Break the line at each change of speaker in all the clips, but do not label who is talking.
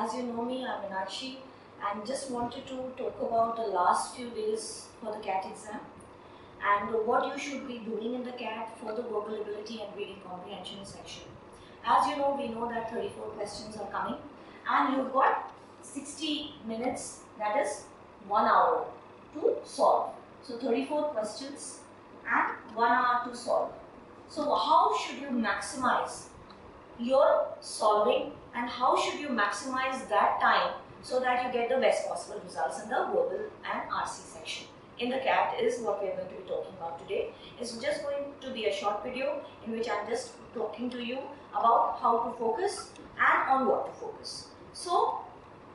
As you know me, I'm Meenakshi and just wanted to talk about the last few days for the CAT exam and what you should be doing in the CAT for the verbal ability and reading comprehension section. As you know, we know that 34 questions are coming and you've got 60 minutes, that is 1 hour to solve. So 34 questions and 1 hour to solve. So how should you maximize your solving and how should you maximize that time so that you get the best possible results in the verbal and RC section? In the CAT is what we are going to be talking about today. It's just going to be a short video in which I'm just talking to you about how to focus and on what to focus. So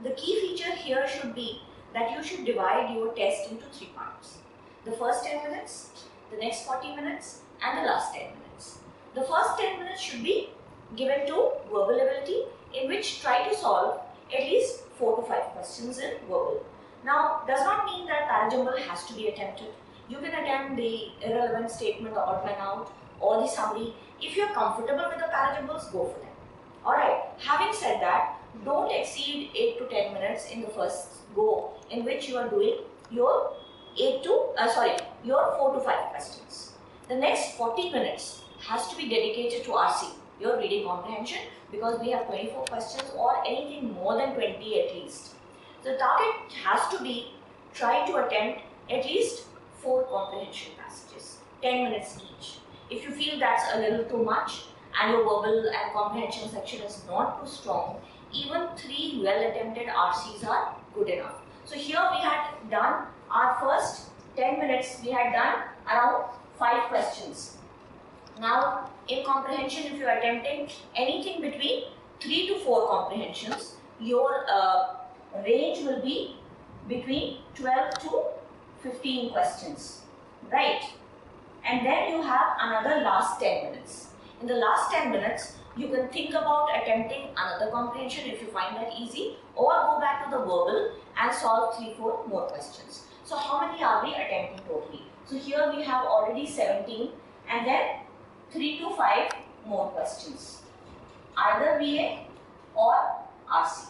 the key feature here should be that you should divide your test into 3 parts. The first 10 minutes, the next 40 minutes and the last 10 minutes. The first 10 minutes should be given to verbal ability, in which try to solve at least 4 to 5 questions in verbal. Now, does not mean that parajumble has to be attempted. You can attempt the irrelevant statement, the odd man out, or the summary. If you are comfortable with the parajumbles, go for them. Alright, having said that, don't exceed 8 to 10 minutes in the first go, in which you are doing your 4 to 5 questions. The next 40 minutes has to be dedicated to RC, your reading comprehension, because we have 24 questions or anything more than 20 at least. The target has to be try to attempt at least 4 comprehension passages, 10 minutes each. If you feel that's a little too much and your verbal and comprehension section is not too strong, even 3 well attempted RCs are good enough. So here we had done our first 10 minutes, we had done around 5 questions. Now, in comprehension, if you are attempting anything between 3 to 4 comprehensions, your range will be between 12 to 15 questions, right? And then you have another last 10 minutes. In the last 10 minutes, you can think about attempting another comprehension if you find that easy, or go back to the verbal and solve 3-4 more questions. So how many are we attempting totally? So here we have already 17 and then 3 to 5 more questions. Either VA or RC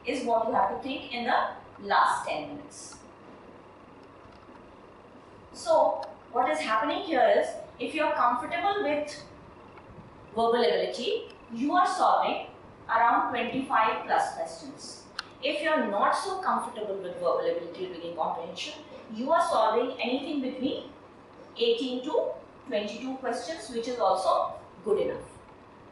is what you have to think in the last 10 minutes. So what is happening here is, if you are comfortable with verbal ability, you are solving around 25 plus questions. If you are not so comfortable with verbal ability reading comprehension, you are solving anything between 18 to 22 questions, which is also good enough.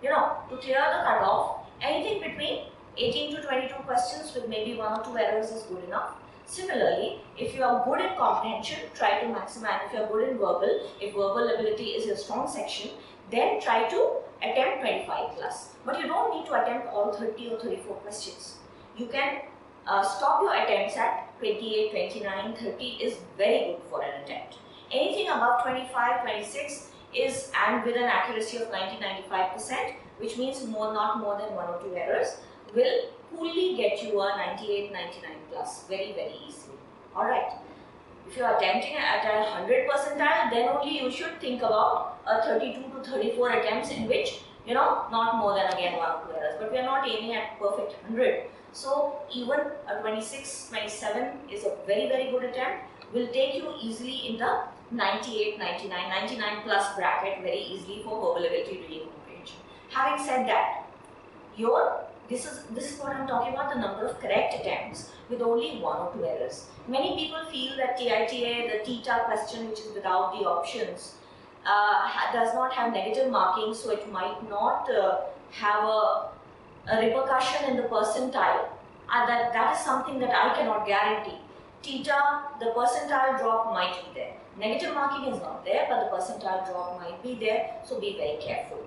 You know, to clear the cutoff, anything between 18 to 22 questions with maybe 1 or 2 errors is good enough. Similarly, if you are good in comprehension, try to maximize. If you are good in verbal, if verbal ability is your strong section, then try to attempt 25 plus. But you don't need to attempt all 30 or 34 questions. You can stop your attempts at 28, 29, 30 is very good for an attempt. Anything above 25, 26 is, and with an accuracy of 90-95%, which means not more than 1 or 2 errors, will coolly get you a 98, 99 plus very easily. Alright. If you are attempting at a 100 percentile, then only you should think about a 32 to 34 attempts in which, you know, not more than again 1 or 2 errors. But we are not aiming at perfect 100. So even a 26, 27 is a very good attempt. Will take you easily in the 98, 99, 99 plus bracket very easily for verbal ability reading comprehension. Having said that, this is what I'm talking about, the number of correct attempts with only 1 or 2 errors. Many people feel that TITA, the TETA question, which is without the options, does not have negative marking, so it might not have a repercussion in the percentile. And that is something that I cannot guarantee. TETA, the percentile drop might be there. Negative marking is not there, but the percentile drop might be there, so be very careful.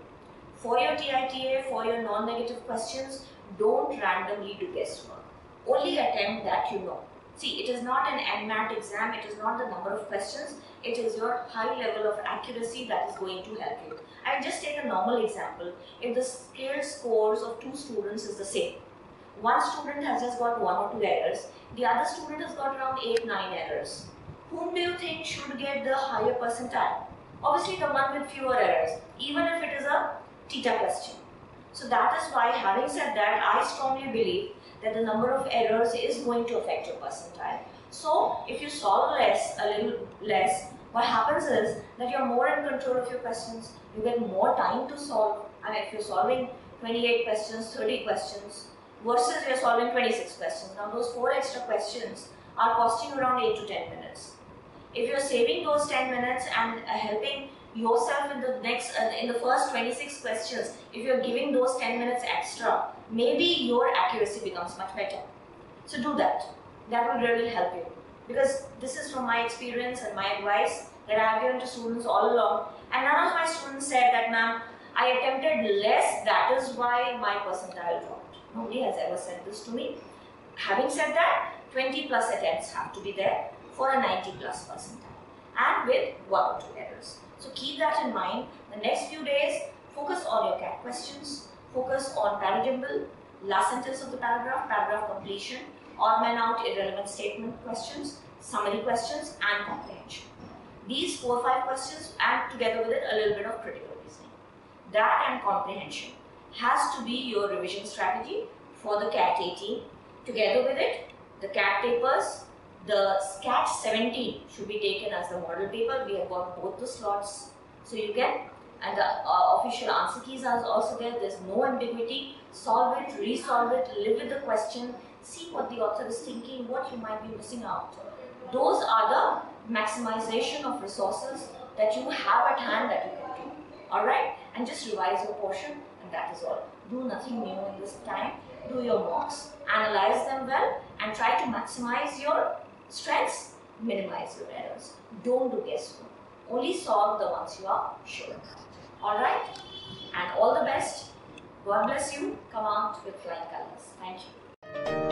For your TITA, for your non-negative questions, don't randomly do guesswork. Only attempt that you know. See, it is not an NMAT exam, it is not the number of questions, it is your high level of accuracy that is going to help you. I'll just take a normal example. If the scaled scores of 2 students is the same, one student has just got 1 or 2 errors, the other student has got around 8-9 errors. Whom do you think should get the higher percentile? Obviously the one with fewer errors, even if it is a TETA question. So that is why, having said that, I strongly believe that the number of errors is going to affect your percentile. So if you solve a little less, what happens is that you're more in control of your questions, you get more time to solve. I mean, if you're solving 28 questions, 30 questions, versus you're solving 26 questions. Now those 4 extra questions are costing around 8 to 10 minutes. If you're saving those 10 minutes and helping yourself in the first 26 questions, if you're giving those 10 minutes extra, maybe your accuracy becomes much better. So do that. That will really help you. Because this is from my experience and my advice that I have given to students all along. And none of my students said that, ma'am, I attempted less, that is why my percentile dropped. Nobody has ever said this to me. Having said that, 20 plus attempts have to be there for a 90 plus percentile, and with 1 or 2 errors. So keep that in mind. The next few days, focus on your CAT questions, focus on parajumble, last sentence of the paragraph, paragraph completion, odd man out, irrelevant statement questions, summary questions, and comprehension. These 4 or 5 questions, and together with it a little bit of critical reasoning. That and comprehension has to be your revision strategy for the CAT 18. Together with it, the CAT papers, the CAT 17 should be taken as the model paper. We have got both the slots, so you can, and the official answer keys are also there. There's no ambiguity. Solve it, resolve it, live with the question, see what the author is thinking, what you might be missing out. Those are the maximization of resources that you have at hand that you can do. Alright? And just revise your portion, and that is all. Do nothing new in this time. Do your mocks, analyze them well, and try to maximize your strengths, minimize your errors. Don't do guesswork. Only solve the ones you are sure about. Alright? And all the best. God bless you. Come out with flying colors. Thank you.